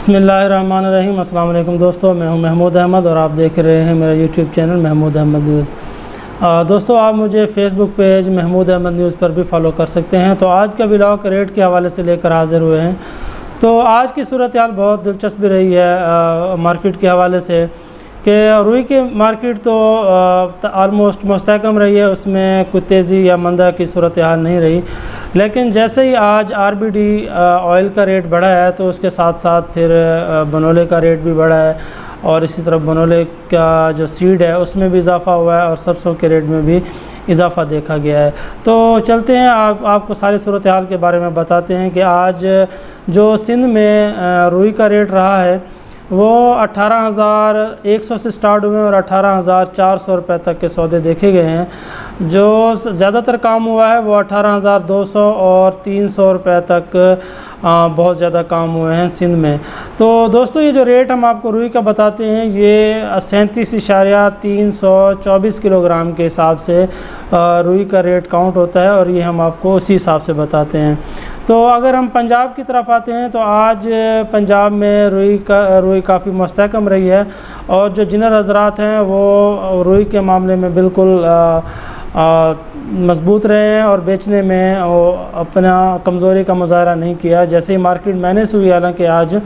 बिस्मिल्लाहिर्रहमानिर्रहीम। अस्सलाम वालेकुम दोस्तों, मैं हूं महमूद अहमद और आप देख रहे हैं मेरा YouTube channel Mahmood Ahmed news. दोस्तों, आप मुझे Facebook page Mahmood Ahmed news पर भी फॉलो कर सकते हैं। तो आज का व्लॉग रेट के हवाले से लेकर हाज़िर हुए हैं। तो आज की सूरत हाल बहुत दिलचस्प रही है मार्केट के हवाले से कि रुई की मार्केट तो आलमोस्ट मुस्तहकम रही है, उसमें कोई तेज़ी या मंदा की सूरत हाल नहीं रही। लेकिन जैसे ही आज आरबीडी ऑयल का रेट बढ़ा है तो उसके साथ साथ फिर बनोले का रेट भी बढ़ा है और इसी तरह बनोले का जो सीड है उसमें भी इजाफ़ा हुआ है और सरसों के रेट में भी इजाफ़ा देखा गया है। तो चलते हैं, आपको सारी सूरत हाल के बारे में बताते हैं कि आज जो सिंध में रुई का रेट रहा है वो 18,100 से स्टार्ट हुए और 18,400 रुपये तक के सौदे देखे गए हैं। जो ज़्यादातर काम हुआ है वो 18,200 और 300 रुपये तक बहुत ज़्यादा काम हुए हैं सिंध में। तो दोस्तों, ये जो रेट हम आपको रुई का बताते हैं ये 37.324 किलोग्राम के हिसाब से रुई का रेट काउंट होता है और ये हम आपको उसी हिसाब से बताते हैं। तो अगर हम पंजाब की तरफ आते हैं तो आज पंजाब में रुई काफ़ी मुस्तहकम रही है और जो जिनर हजरात हैं वो रुई के मामले में बिल्कुल मजबूत रहे हैं और बेचने में अपना कमज़ोरी का मुजाहरा नहीं किया। जैसे ही मार्केट मैनेज हुई, हालांकि आज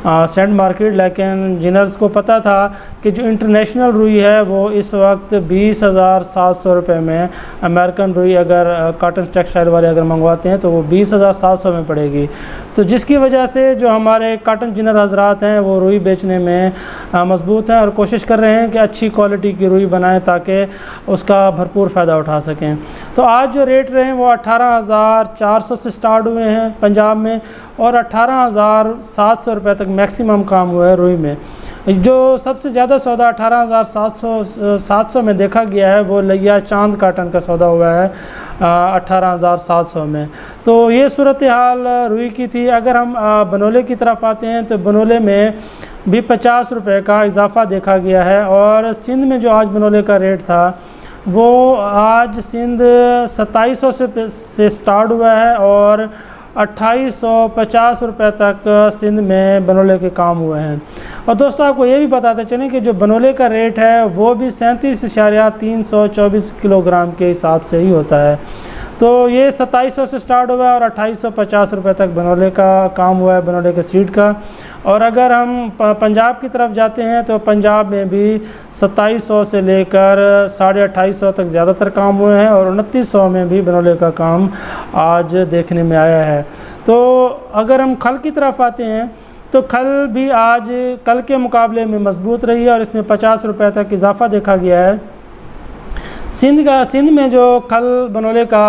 सेंड मार्केट, लेकिन जिनर्स को पता था कि जो इंटरनेशनल रुई है वो इस वक्त 20,700 रुपये में, अमेरिकन रुई अगर कॉटन टेक्सटाइल वाले अगर मंगवाते हैं तो वो 20,700 में पड़ेगी। तो जिसकी वजह से जो हमारे कॉटन जिनर हजरात हैं वो रुई बेचने में मजबूत हैं और कोशिश कर रहे हैं कि अच्छी क्वालिटी की रुई बनाएं ताकि उसका भरपूर फ़ायदा उठा सकें। तो आज जो रेट रहे हैं वो 18,400 से स्टार्ट हुए हैं पंजाब में और 18,700 रुपये तक मैक्सिमम काम हुआ है रुई में। जो सबसे ज़्यादा सौदा 18,700 में देखा गया है वो लिया चांद काटन का सौदा हुआ है 18,700 में। तो ये सूरत हाल रुई की थी। अगर हम बनोले की तरफ आते हैं तो बनोले में भी 50 रुपये का इजाफ़ा देखा गया है और सिंध में जो आज बनोले का रेट था वो आज सिंध 2700 से स्टार्ट हुआ है और 2850 रुपये तक सिंध में बनोले के काम हुए हैं। और दोस्तों, आपको ये भी बताते चलें कि जो बनोले का रेट है वो भी 37.324 किलोग्राम के हिसाब से ही होता है। तो ये 2700 से स्टार्ट हुआ है और 2850 रुपये तक बनोले का काम हुआ है, बनोले के सीड का। और अगर हम पंजाब की तरफ जाते हैं तो पंजाब में भी 2700 से लेकर 2850 तक ज़्यादातर काम हुए हैं और 2900 में भी बनोले का काम आज देखने में आया है। तो अगर हम खल की तरफ आते हैं तो खल भी आज कल के मुकाबले में मजबूत रही है और इसमें 50 रुपये तक इजाफ़ा देखा गया है। सिंध में जो खल बनोले का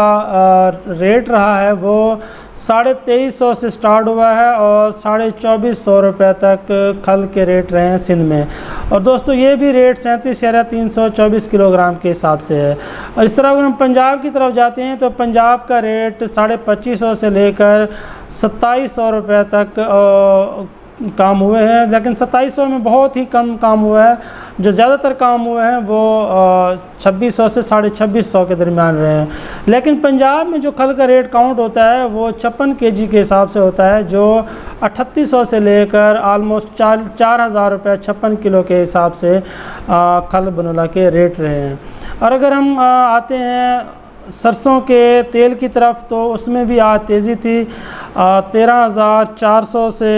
रेट रहा है वो 2350 से स्टार्ट हुआ है और 2450 रुपये तक खल के रेट रहे हैं सिंध में। और दोस्तों, ये भी रेट 37.324 किलोग्राम के हिसाब से है। और इस तरह अगर हम पंजाब की तरफ जाते हैं तो पंजाब का रेट 2550 से लेकर 2700 रुपये तक काम हुए हैं, लेकिन 2700 में बहुत ही कम काम हुआ है। जो ज़्यादातर काम हुए हैं वो 2600 से 2650 के दरमियान रहे हैं। लेकिन पंजाब में जो खल का रेट काउंट होता है वो 56 kg के हिसाब से होता है, जो 3800 से लेकर आलमोस्ट 4,000 रुपये 56 किलो के हिसाब से खल बनोला के रेट रहे हैं। और अगर हम आते हैं सरसों के तेल की तरफ तो उसमें भी आज तेज़ी थी। 13,400 से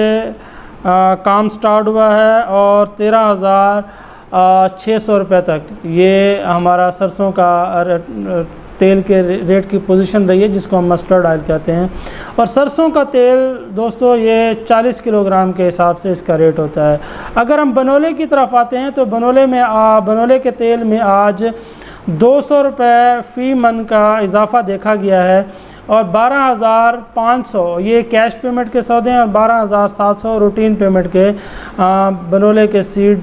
काम स्टार्ट हुआ है और 13,600 रुपये तक ये हमारा सरसों का तेल के रेट की पोजीशन रही है, जिसको हम मस्टर्ड ऑयल कहते हैं। और सरसों का तेल दोस्तों ये 40 किलोग्राम के हिसाब से इसका रेट होता है। अगर हम बनोले की तरफ आते हैं तो बनोले के तेल में आज 200 रुपये फ़ी मन का इजाफ़ा देखा गया है और 12,500 ये कैश पेमेंट के सौदे हैं और 12,700 रूटीन पेमेंट के बनोले के सीड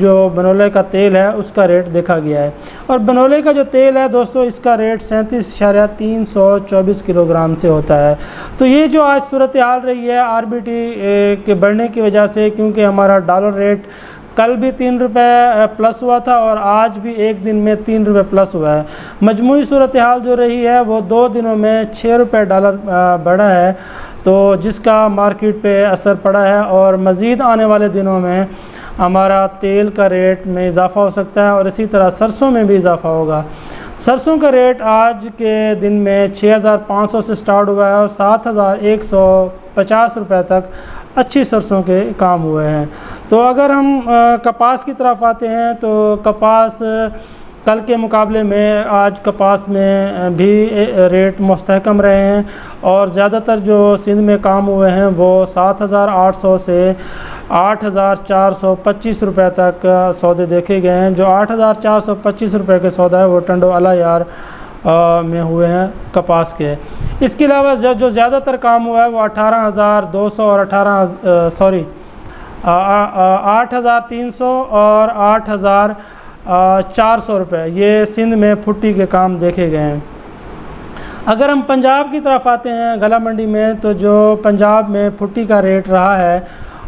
जो बनोले का तेल है उसका रेट देखा गया है। और बनोले का जो तेल है दोस्तों इसका रेट 37.324 किलोग्राम से होता है। तो ये जो आज सूरत हाल रही है आरबीटी के बढ़ने की वजह से, क्योंकि हमारा डॉलर रेट कल भी 3 रुपये प्लस हुआ था और आज भी एक दिन में 3 रुपये प्लस हुआ है। मजमूई सूरत हाल जो रही है वो 2 दिनों में 6 रुपये डॉलर बढ़ा है। तो जिसका मार्केट पे असर पड़ा है। और मज़ीद आने वाले दिनों में हमारा तेल का रेट में इजाफ़ा हो सकता है और इसी तरह सरसों में भी इजाफ़ा होगा। सरसों का रेट आज के दिन में 6500 से स्टार्ट हुआ है और 7150 रुपये तक अच्छी सरसों के काम हुए हैं। तो अगर हम कपास की तरफ आते हैं तो कपास कल के मुकाबले में आज कपास में भी रेट मुस्तहकम रहे हैं और ज़्यादातर जो सिंध में काम हुए हैं वो 7800 से 8425 रुपये तक सौदे देखे गए हैं। जो 8425 रुपये के सौदा है वो टंडो अला यार में हुए हैं कपास के। इसके अलावा जो ज़्यादातर काम हुआ है वो 18,200 और 8,300 और 8,400 रुपये ये सिंध में फुट्टी के काम देखे गए हैं। अगर हम पंजाब की तरफ आते हैं गला मंडी में, तो जो पंजाब में फुट्टी का रेट रहा है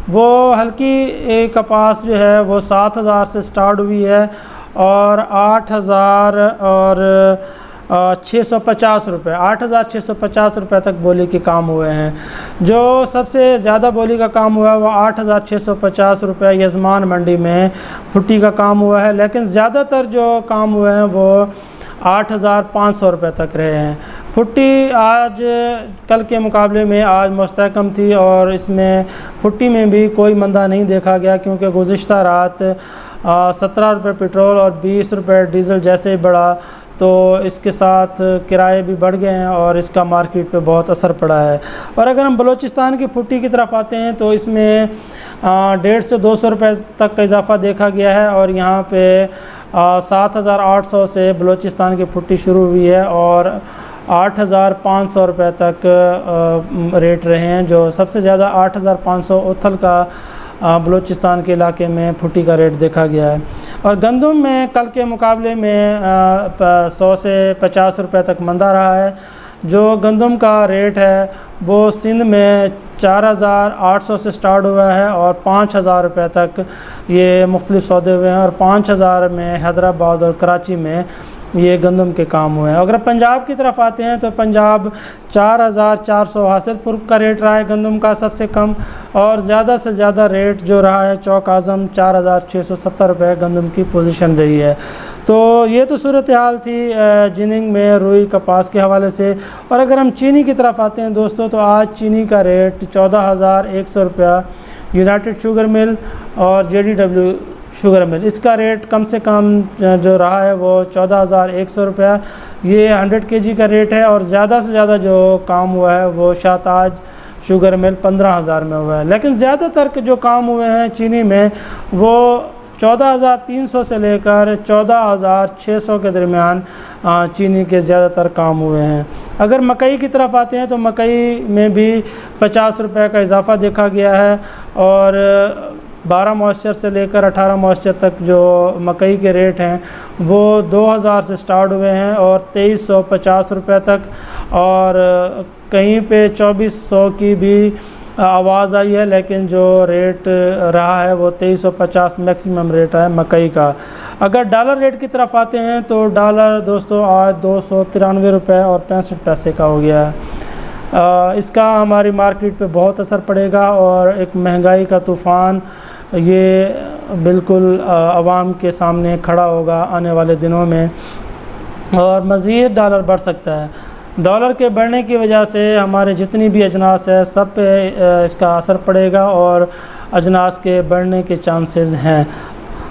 वो हल्की कपास जो है वो 7,000 से स्टार्ट हुई है और 8,000 और 650 रुपये 8,650 रुपये तक बोली के काम हुए हैं। जो सबसे ज़्यादा बोली का काम हुआ है वो 8,650 रुपये यजमान मंडी में फुट्टी का काम हुआ है, लेकिन ज़्यादातर जो काम हुए हैं वो 8,500 रुपये तक रहे हैं। फुट्टी आज कल के मुकाबले में आज मुस्तहकम थी और इसमें फुट्टी में भी कोई मंदा नहीं देखा गया, क्योंकि गुज़िश्ता रात 17 रुपये पेट्रोल और 20 रुपये डीज़ल जैसे ही बढ़ा तो इसके साथ किराए भी बढ़ गए हैं और इसका मार्केट पे बहुत असर पड़ा है। और अगर हम बलूचिस्तान की फुट्टी की तरफ आते हैं तो इसमें 150 से 200 रुपये तक का इजाफ़ा देखा गया है और यहाँ पे 7,800 से बलूचिस्तान की फुट्टी शुरू हुई है और 8,500 रुपये तक रेट रहे हैं। जो सबसे ज़्यादा 8,500 उथल का बलूचिस्तान के इलाके में फुट्टी का रेट देखा गया है। और गंदम में कल के मुकाबले में 100 से 50 रुपये तक मंदा रहा है। जो गंदम का रेट है वो सिंध में 4,800 से स्टार्ट हुआ है और 5,000 रुपये तक ये मुख्तलिफ सौदे हुए हैं और 5,000 में हैदराबाद और कराची में ये गंदम के काम हुए हैं। अगर पंजाब की तरफ आते हैं तो पंजाब 4,400 हासिलपुर का रेट रहा है गंदम का सबसे कम, और ज़्यादा से ज़्यादा रेट जो रहा है चौक आज़म 4,670 रुपये गंदम की पोजीशन रही है। तो ये तो सूरत हाल थी जिनिंग में रुई कपास के हवाले से। और अगर हम चीनी की तरफ आते हैं दोस्तों, तो आज चीनी का रेट 14,100 रुपया यूनाइटेड शुगर मिल और JDW शुगर मिल, इसका रेट कम से कम जो रहा है वो 14,100 रुपया ये 100 kg का रेट है। और ज़्यादा से ज़्यादा जो काम हुआ है वो शाहताज शुगर मिल 15,000 में हुआ है। लेकिन ज़्यादातर के जो काम हुए हैं चीनी में वो 14,300 से लेकर 14,600 के दरमियान चीनी के ज़्यादातर काम हुए हैं। अगर मकई की तरफ आते हैं तो मकई में भी 50 रुपये का इजाफ़ा देखा गया है और 12 मॉइस्चर से लेकर 18 मॉइस्चर तक जो मकई के रेट हैं वो 2,000 से स्टार्ट हुए हैं और 2,350 रुपये तक, और कहीं पे 2,400 की भी आवाज़ आई है, लेकिन जो रेट रहा है वो 2,350 मैक्सिमम रेट है मकई का। अगर डॉलर रेट की तरफ आते हैं तो डॉलर दोस्तों आज 293 रुपये और 65 पैसे का हो गया है। इसका हमारी मार्केट पे बहुत असर पड़ेगा और एक महंगाई का तूफ़ान ये बिल्कुल आवाम के सामने खड़ा होगा आने वाले दिनों में और मज़ीद डॉलर बढ़ सकता है। डॉलर के बढ़ने की वजह से हमारे जितनी भी अजनास है सब पे इसका असर पड़ेगा और अजनास के बढ़ने के चांसेस हैं।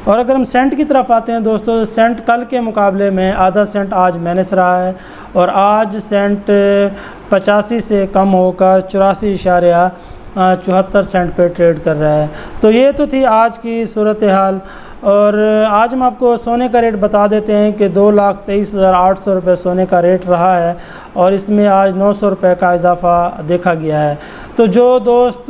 और अगर हम सेंट की तरफ आते हैं दोस्तों, सेंट कल के मुकाबले में आधा सेंट आज माइनस रहा है और आज सेंट 85 से कम होकर 84.74 सेंट पे ट्रेड कर रहा है। तो ये तो थी आज की सूरत हाल। और आज हम आपको सोने का रेट बता देते हैं कि 2,23,800 रुपये सोने का रेट रहा है और इसमें आज 900 रुपये का इजाफ़ा देखा गया है। तो जो दोस्त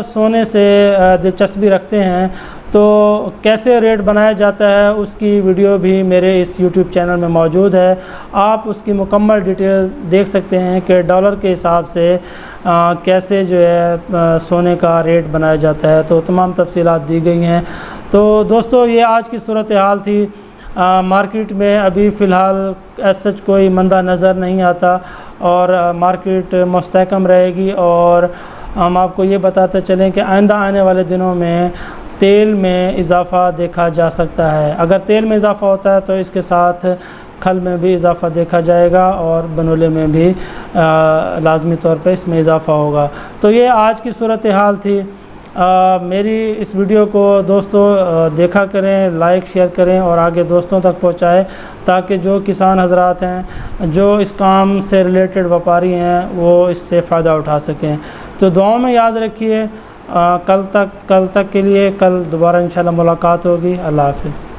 सोने से दिलचस्पी रखते हैं तो कैसे रेट बनाया जाता है उसकी वीडियो भी मेरे इस YouTube चैनल में मौजूद है। आप उसकी मुकम्मल डिटेल देख सकते हैं कि डॉलर के हिसाब से कैसे जो है सोने का रेट बनाया जाता है, तो तमाम तफसीलात दी गई हैं। तो दोस्तों ये आज की सूरत हाल थी। मार्केट में अभी फ़िलहाल सच कोई मंदा नज़र नहीं आता और मार्केट मुस्तहकम रहेगी। और हम आपको ये बताते चलें कि आइंदा आने वाले दिनों में तेल में इजाफ़ा देखा जा सकता है। अगर तेल में इजाफ़ा होता है तो इसके साथ खल में भी इजाफ़ा देखा जाएगा और बनोले में भी लाजमी तौर पे इसमें इजाफ़ा होगा। तो ये आज की सूरत हाल थी। मेरी इस वीडियो को दोस्तों देखा करें, लाइक शेयर करें और आगे दोस्तों तक पहुंचाएं, ताकि जो किसान हजरात हैं, जो इस काम से रिलेटेड व्यापारी हैं, वो इससे फ़ायदा उठा सकें। तो दुआओं में याद रखिए। कल तक के लिए कल दोबारा इंशाल्लाह मुलाकात होगी। अल्लाह हाफ़िज़।